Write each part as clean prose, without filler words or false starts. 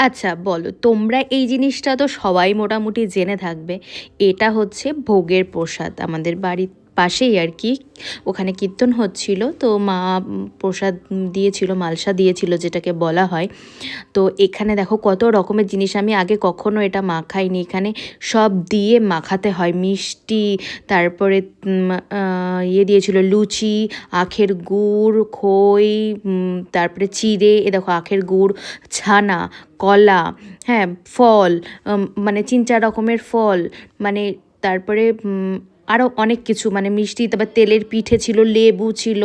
আচ্ছা বলো, তোমরা এই জিনিসটা তো সবাই মোটামুটি জেনে থাকবে। এটা হচ্ছে ভোগের প্রসাদ আমাদের বাড়ির পাশেই আর কি। ওখানে কীর্তন হচ্ছিল, তো মা প্রসাদ দিয়েছিল, মালসা দিয়েছিল যেটাকে বলা হয়। তো এখানে দেখো কত রকমের জিনিস, আমি আগে কখনো এটা মাখাইনি। এখানে সব দিয়ে মাখাতে হয়, মিষ্টি, তারপরে ইয়ে দিয়েছিল লুচি, আখের গুড়, খই, তারপরে চিড়ে, এ দেখো আখের গুড়, ছানা, কলা, হ্যাঁ, ফল, মানে 3-4 রকমের ফল, মানে তারপরে আরও অনেক কিছু, মানে মিষ্টি, তারপর তেলের পিঠে ছিল, লেবু ছিল,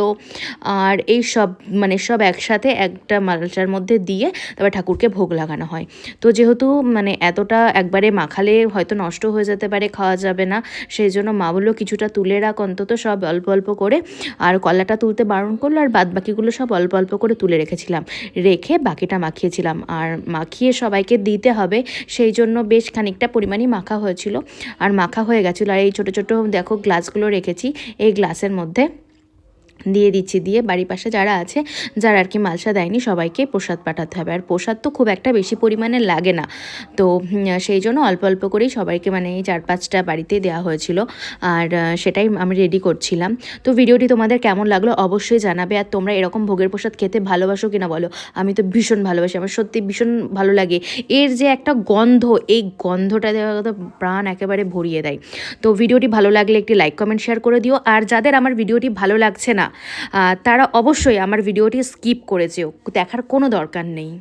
আর এই সব মানে সব একসাথে একটা মালসার মধ্যে দিয়ে তারপর ঠাকুরকে ভোগ লাগানো হয়। তো যেহেতু মানে এতটা একবারে মাখালে হয়তো নষ্ট হয়ে যেতে পারে, খাওয়া যাবে না, সেই জন্য মা বললো কিছুটা তুলে রাখ অন্তত, সব অল্প অল্প করে। আর কলাটা তুলতে বারণ করলো, আর বাদ বাকিগুলো সব অল্প অল্প করে তুলে রেখেছিলাম, রেখে বাকিটা মাখিয়েছিলাম। আর মাখিয়ে সবাইকে দিতে হবে, সেই জন্য বেশ খানিকটা পরিমাণই মাখা হয়েছিল, আর মাখা হয়ে গেছিলো। আর এই ছোটো ছোটো দেখো গ্লাসগুলো রেখেছি, এই গ্লাসের মধ্যে দিয়ে দিচ্ছি, দিয়ে বাড়ির পাশে যারা আছে, যারা আর কি মালসা দেয়নি, সবাইকে প্রসাদ পাঠাতে হবে। আর প্রসাদ তো খুব একটা বেশি পরিমাণে লাগে না, তো সেই জন্য অল্প অল্প করেই সবাইকে, মানে এই 4-5টা বাড়িতেই দেওয়া হয়েছিল। আর সেটাই আমি রেডি করছিলাম। তো ভিডিওটি তোমাদের কেমন লাগলো অবশ্যই জানাবে। আর তোমরা এরকম ভোগের প্রসাদ খেতে ভালোবাসো কিনা বলো। আমি তো ভীষণ ভালোবাসি, আমার সত্যি ভীষণ ভালো লাগে। এর যে একটা গন্ধ, এই গন্ধটা দেওয়া তো প্রাণ একেবারে ভরিয়ে দেয়। তো ভিডিওটি ভালো লাগলে একটি লাইক, কমেন্ট, শেয়ার করে দিও। আর যাদের আমার ভিডিওটি ভালো লাগছে না, তারা অবশ্যই আমার ভিডিওটি স্কিপ করে যেও, দেখার কোনো দরকার নেই।